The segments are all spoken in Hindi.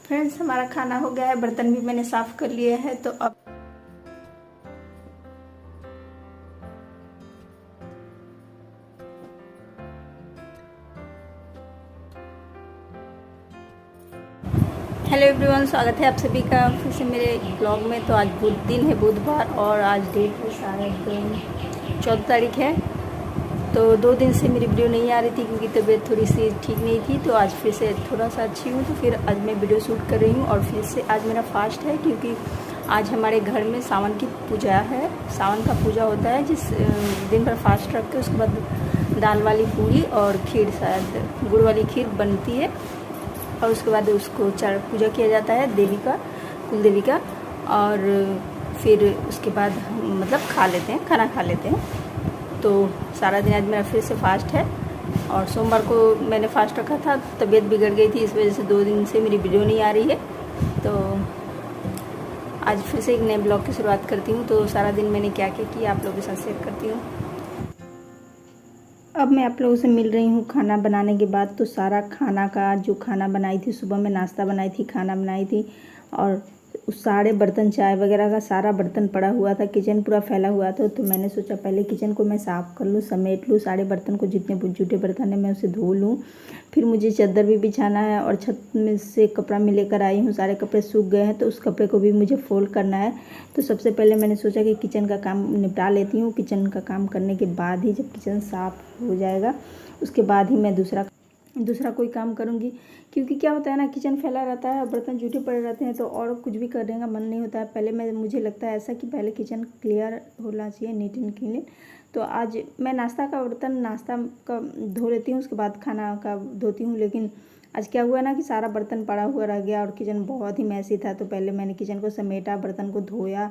फ्रेंड्स, हमारा खाना हो गया है, बर्तन भी मैंने साफ कर लिए हैं। तो अब हेलो एवरीवन, स्वागत है आप सभी का फिर से मेरे ब्लॉग में। तो आज दिन है बुधवार और आज डेट है शायद 14 तारीख है। तो 2 दिन से मेरी वीडियो नहीं आ रही थी क्योंकि तबीयत थोड़ी सी ठीक नहीं थी। तो आज फिर से थोड़ा सा अच्छी हूँ, तो फिर आज मैं वीडियो शूट कर रही हूँ। और फिर से आज मेरा फास्ट है क्योंकि आज हमारे घर में सावन की पूजा है। सावन का पूजा होता है जिस दिन भर फास्ट रख के उसके बाद दाल वाली पूरी और खीर, शायद गुड़ वाली खीर बनती है। और उसके बाद उसको पूजा किया जाता है देवी का, कुल देवी का। और फिर उसके बाद मतलब खा लेते हैं, खाना खा लेते हैं। तो सारा दिन आज मेरा फिर से फास्ट है। और सोमवार को मैंने फास्ट रखा था, तबीयत बिगड़ गई थी, इस वजह से 2 दिन से मेरी वीडियो नहीं आ रही है। तो आज फिर से एक नए ब्लॉग की शुरुआत करती हूँ। तो सारा दिन मैंने क्या क्या किया आप लोगों के साथ शेयर करती हूँ। अब मैं आप लोगों से मिल रही हूँ खाना बनाने के बाद। तो सारा खाना का जो खाना बनाई थी, सुबह में नाश्ता बनाई थी, खाना बनाई थी, और उस सारे बर्तन, चाय वगैरह का सारा बर्तन पड़ा हुआ था, किचन पूरा फैला हुआ था। तो मैंने सोचा पहले किचन को मैं साफ़ कर लूँ, समेट लूँ, सारे बर्तन को, जितने जूठे बर्तन है मैं उसे धो लूँ। फिर मुझे चादर भी बिछाना है और छत में से कपड़ा मैं लेकर आई हूँ, सारे कपड़े सूख गए हैं तो उस कपड़े को भी मुझे फोल्ड करना है। तो सबसे पहले मैंने सोचा कि किचन का काम निपटा लेती हूँ। किचन का काम करने के बाद ही, जब किचन साफ़ हो जाएगा उसके बाद ही मैं दूसरा कोई काम करूँगी। क्योंकि क्या होता है ना, किचन फैला रहता है और बर्तन जूठे पड़े रहते हैं तो और कुछ भी करने का मन नहीं होता है। पहले मुझे लगता है ऐसा कि पहले किचन क्लियर होना चाहिए, नीट एंड क्लीन। तो आज मैं नाश्ता का धो लेती हूँ, उसके बाद खाना का धोती हूँ। लेकिन आज क्या हुआ ना कि सारा बर्तन पड़ा हुआ रह गया और किचन बहुत ही मैसी था। तो पहले मैंने किचन को समेटा, बर्तन को धोया,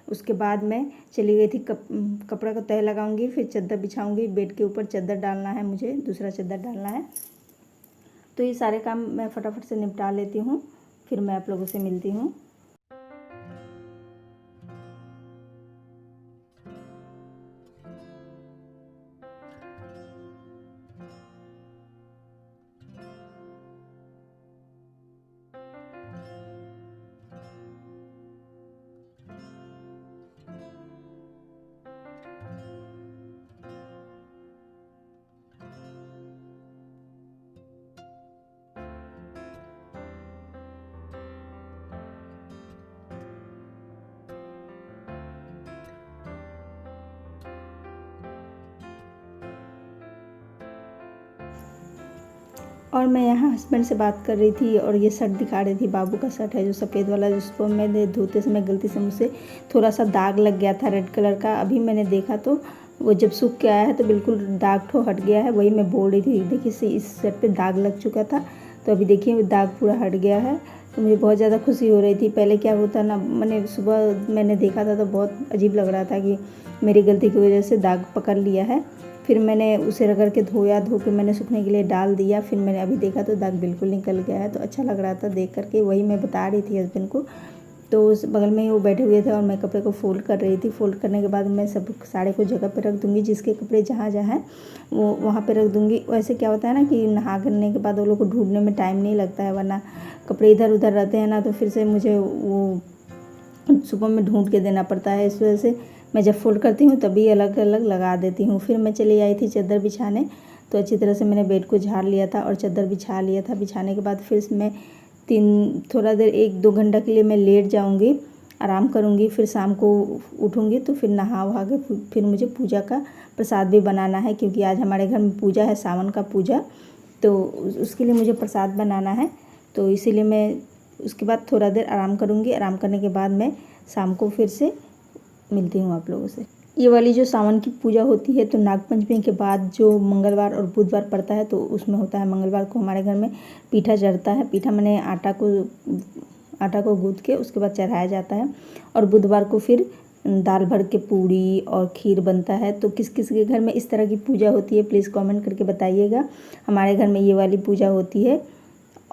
उसके बाद मैं चली गई थी कपड़ा का तह लगाऊंगी, फिर चादर बिछाऊंगी। बेड के ऊपर चादर डालना है, मुझे दूसरा चादर डालना है। तो ये सारे काम मैं फटाफट से निपटा लेती हूँ, फिर मैं आप लोगों से मिलती हूँ। और मैं यहाँ हस्बैंड से बात कर रही थी और ये शर्ट दिखा रही थी, बाबू का शर्ट है जो सफ़ेद वाला, जिसको मैंने धोते समय गलती से मुझसे थोड़ा सा दाग लग गया था रेड कलर का। अभी मैंने देखा तो वो जब सूख के आया है तो बिल्कुल दाग ठो हट गया है। वही मैं बोल रही थी, देखिए इस शर्ट पे दाग लग चुका था, तो अभी देखिए वो दाग पूरा हट गया है। तो मुझे बहुत ज़्यादा खुशी हो रही थी। पहले क्या होता ना, मैंने सुबह मैंने देखा था तो बहुत अजीब लग रहा था कि मेरी गलती की वजह से दाग पकड़ लिया है। फिर मैंने उसे रगड़ के धोया, धो के मैंने सूखने के लिए डाल दिया। फिर मैंने अभी देखा तो दाग बिल्कुल निकल गया है। तो अच्छा लग रहा था देख करके, वही मैं बता रही थी हस्बैंड को। तो उस बगल में ही वो बैठे हुए थे और मैं कपड़े को फोल्ड कर रही थी। फोल्ड करने के बाद मैं सब साड़े को जगह पर रख दूँगी, जिसके कपड़े जहाँ जहाँ हैं वो वहाँ पर रख दूँगी। वैसे क्या होता है ना कि नहा करने के बाद वो लोग को ढूंढने में टाइम नहीं लगता है, वरना कपड़े इधर उधर रहते हैं ना तो फिर से मुझे वो सुबह में ढूंढ के देना पड़ता है। इस वजह से मैं जब फोल्ड करती हूँ तभी अलग अलग लगा देती हूँ। फिर मैं चली आई थी चादर बिछाने। तो अच्छी तरह से मैंने बेड को झाड़ लिया था और चादर बिछा लिया था। बिछाने के बाद फिर मैं थोड़ा देर 1-2 घंटा के लिए मैं लेट जाऊँगी, आराम करूँगी। फिर शाम को उठूँगी तो फिर नहा वहा के फिर मुझे पूजा का प्रसाद भी बनाना है, क्योंकि आज हमारे घर में पूजा है, सावन का पूजा। तो उसके लिए मुझे प्रसाद बनाना है। तो इसीलिए मैं उसके बाद थोड़ा देर आराम करूँगी। आराम करने के बाद मैं शाम को फिर से मिलती हूँ आप लोगों से। ये वाली जो सावन की पूजा होती है तो नागपंचमी के बाद जो मंगलवार और बुधवार पड़ता है तो उसमें होता है। मंगलवार को हमारे घर में पीठा चढ़ता है। पीठा मैंने आटा को गूँथ के उसके बाद चढ़ाया जाता है। और बुधवार को फिर दाल भर के पूड़ी और खीर बनता है। तो किस किस के घर में इस तरह की पूजा होती है प्लीज़ कमेंट करके बताइएगा। हमारे घर में ये वाली पूजा होती है।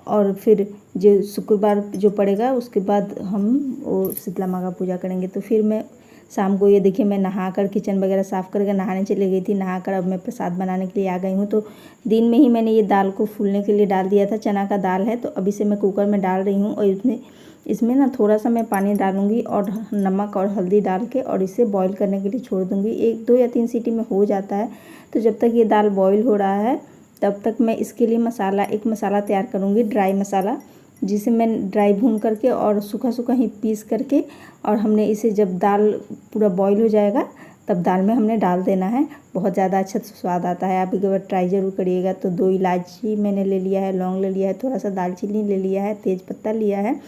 और फिर जो शुक्रवार जो पड़ेगा उसके बाद हम वो शीतला माँ का पूजा करेंगे। तो फिर मैं शाम को ये देखिए मैं नहाकर किचन वगैरह साफ़ करके नहाने चली गई थी। नहाकर अब मैं प्रसाद बनाने के लिए आ गई हूँ। तो दिन में ही मैंने ये दाल को फूलने के लिए डाल दिया था, चना का दाल है। तो अभी से मैं कुकर में डाल रही हूँ और इसमें ना थोड़ा सा मैं पानी डालूँगी और नमक और हल्दी डाल के और इसे बॉईल करने के लिए छोड़ दूँगी। 1 2 या 3 सीटी में हो जाता है। तो जब तक ये दाल बॉईल हो रहा है तब तक मैं इसके लिए एक मसाला तैयार करूँगी, ड्राई मसाला, जिसे मैं ड्राई भून करके और सूखा सूखा ही पीस करके और हमने इसे जब दाल पूरा बॉईल हो जाएगा तब दाल में हमने डाल देना है। बहुत ज़्यादा अच्छा स्वाद आता है। आप एक बार ट्राई ज़रूर करिएगा। तो 2 इलायची मैंने ले लिया है, लौंग ले लिया है, थोड़ा सा दालचीनी ले लिया है, तेज़पत्ता लिया है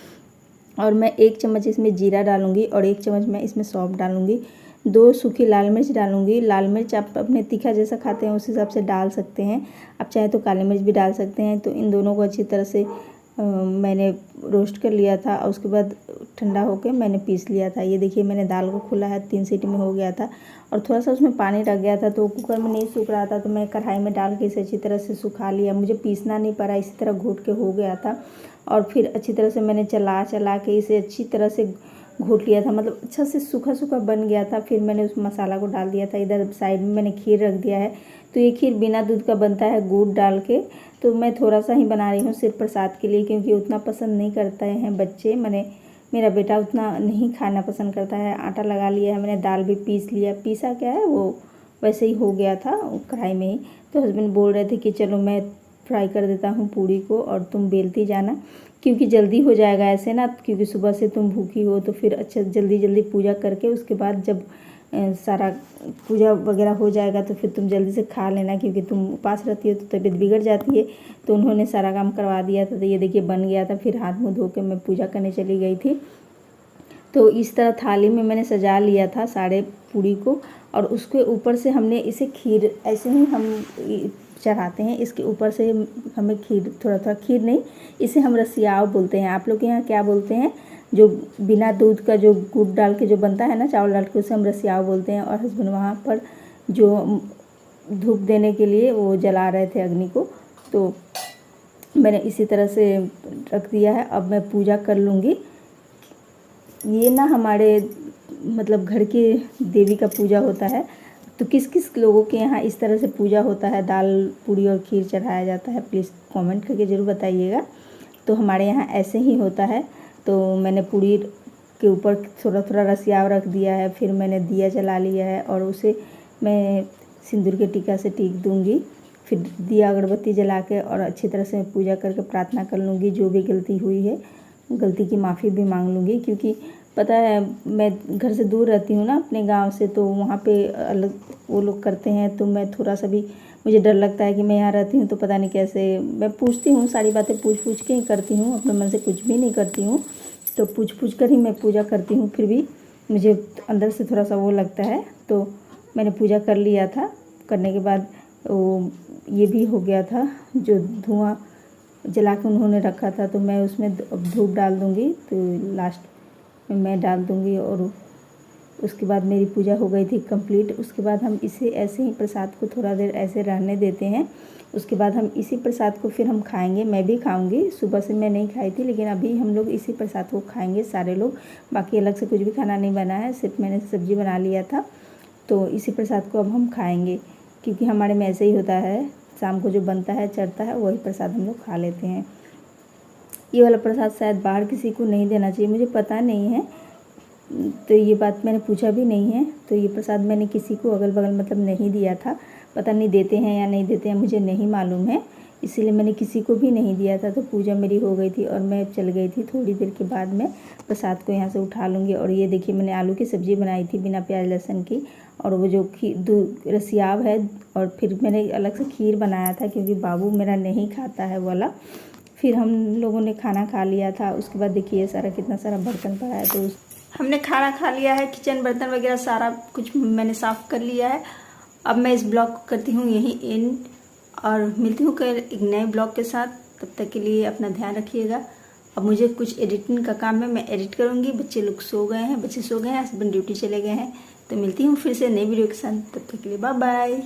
और मैं 1 चम्मच इसमें जीरा डालूँगी और 1 चम्मच मैं इसमें सौंफ डालूँगी। 2 सूखी लाल मिर्च डालूँगी। लाल मिर्च आप अपने तीखा जैसा खाते हैं उस हिसाब से डाल सकते हैं। आप चाहे तो काली मिर्च भी डाल सकते हैं। तो इन दोनों को अच्छी तरह से मैंने रोस्ट कर लिया था और उसके बाद ठंडा होकर मैंने पीस लिया था। ये देखिए मैंने दाल को खोला है, 3 सीटी में हो गया था और थोड़ा सा उसमें पानी रख गया था तो कुकर में नहीं सूख रहा था। तो मैं कढ़ाई में डाल के इसे अच्छी तरह से सुखा लिया। मुझे पीसना नहीं पड़ा, इसी तरह घोट के हो गया था और फिर अच्छी तरह से मैंने चला के इसे अच्छी तरह से घोट लिया था। मतलब अच्छा से सूखा सूखा बन गया था। फिर मैंने उस मसाला को डाल दिया था। इधर साइड में मैंने खीर रख दिया है। तो ये खीर बिना दूध का बनता है, गुड़ डाल के। तो मैं थोड़ा सा ही बना रही हूँ सिर्फ प्रसाद के लिए, क्योंकि उतना पसंद नहीं करते हैं बच्चे। मेरा बेटा उतना नहीं खाना पसंद करता है। आटा लगा लिया है मैंने, दाल भी पीस लिया। पीसा क्या है, वो वैसे ही हो गया था कढ़ाई में ही। तो हस्बैंड बोल रहे थे कि चलो मैं फ्राई कर देता हूँ पूड़ी को और तुम बेलती जाना, क्योंकि जल्दी हो जाएगा ऐसे ना, क्योंकि सुबह से तुम भूखी हो। तो फिर अच्छा जल्दी जल्दी पूजा करके उसके बाद जब सारा पूजा वगैरह हो जाएगा तो फिर तुम जल्दी से खा लेना, क्योंकि तुम उपास रहती हो तो तबीयत बिगड़ जाती है। तो उन्होंने सारा काम करवा दिया था। तो ये देखिए बन गया था। फिर हाथ मुँह धो के मैं पूजा करने चली गई थी। तो इस तरह थाली में मैंने सजा लिया था सारे पूड़ी को और उसके ऊपर से हमने इसे खीर, ऐसे ही हम चढ़ाते हैं। इसके ऊपर से हमें खीर, थोड़ा थोड़ा खीर नहीं, इसे हम रसियाव बोलते हैं। आप लोग के यहाँ क्या बोलते हैं? जो बिना दूध का जो गुड़ डाल के जो बनता है ना, चावल डाल के, उसे हम रसियाव बोलते हैं। और हस्बैंड वहाँ पर जो धूप देने के लिए वो जला रहे थे अग्नि को, तो मैंने इसी तरह से रख दिया है। अब मैं पूजा कर लूँगी। ये ना हमारे मतलब घर की देवी का पूजा होता है। तो किस किस लोगों के यहाँ इस तरह से पूजा होता है, दाल पूड़ी और खीर चढ़ाया जाता है, प्लीज़ कमेंट करके ज़रूर बताइएगा। तो हमारे यहाँ ऐसे ही होता है। तो मैंने पूड़ी के ऊपर थोड़ा थोड़ा रसियाव रख दिया है। फिर मैंने दिया जला लिया है और उसे मैं सिंदूर के टीका से टीक दूँगी। फिर दिया अगरबत्ती जला के और अच्छी तरह से पूजा करके प्रार्थना कर लूँगी। जो भी गलती हुई है, गलती की माफ़ी भी मांग लूँगी, क्योंकि पता है मैं घर से दूर रहती हूँ ना अपने गांव से, तो वहाँ पे अलग वो लोग करते हैं। तो मैं थोड़ा सा भी, मुझे डर लगता है कि मैं यहाँ रहती हूँ तो पता नहीं कैसे। मैं पूछती हूँ, सारी बातें पूछ के ही करती हूँ, अपने मन से कुछ भी नहीं करती हूँ। तो पूछ कर ही मैं पूजा करती हूँ। फिर भी मुझे अंदर से थोड़ा सा वो लगता है। तो मैंने पूजा कर लिया था। करने के बाद वो ये भी हो गया था, जो धुआं जला के उन्होंने रखा था, तो मैं उसमें धूप डाल दूँगी। तो लास्ट में मैं डाल दूँगी और उसके बाद मेरी पूजा हो गई थी कंप्लीट। उसके बाद हम इसे ऐसे ही प्रसाद को थोड़ा देर ऐसे रहने देते हैं। उसके बाद हम इसी प्रसाद को फिर हम खाएंगे। मैं भी खाऊंगी, सुबह से मैं नहीं खाई थी, लेकिन अभी हम लोग इसी प्रसाद को खाएंगे सारे लोग। बाकी अलग से कुछ भी खाना नहीं बना है, सिर्फ मैंने सब्जी बना लिया था। तो इसी प्रसाद को अब हम खाएँगे, क्योंकि हमारे में ऐसे ही होता है, शाम को जो बनता है चढ़ता है वही प्रसाद हम लोग खा लेते हैं। ये वाला प्रसाद शायद बाहर किसी को नहीं देना चाहिए, मुझे पता नहीं है। तो ये बात मैंने पूछा भी नहीं है। तो ये प्रसाद मैंने किसी को अगल बगल मतलब नहीं दिया था। पता नहीं देते हैं या नहीं देते हैं, मुझे नहीं मालूम है, इसीलिए मैंने किसी को भी नहीं दिया था। तो पूजा मेरी हो गई थी और मैं चल गई थी। थोड़ी देर के बाद मैं प्रसाद को यहाँ से उठा लूँगी। और ये देखिए मैंने आलू की सब्ज़ी बनाई थी बिना प्याज लहसुन की, और वो जो रसियाव है, और फिर मैंने अलग से खीर बनाया था, क्योंकि बाबू मेरा नहीं खाता है वाला। फिर हम लोगों ने खाना खा लिया था। उसके बाद देखिए सारा कितना सारा बर्तन पड़ा है। तो हमने खाना खा लिया है, किचन बर्तन वगैरह सारा कुछ मैंने साफ़ कर लिया है। अब मैं इस ब्लॉग को करती हूँ यहीं एंड, और मिलती हूँ कल एक नए ब्लॉग के साथ। तब तक के लिए अपना ध्यान रखिएगा। अब मुझे कुछ एडिटिंग का काम है, मैं एडिट करूँगी। बच्चे लोग सो गए हैं, हस्बैंड ड्यूटी चले गए हैं। तो मिलती हूँ फिर से नई वीडियो के साथ। तब तक के लिए बाय बाय।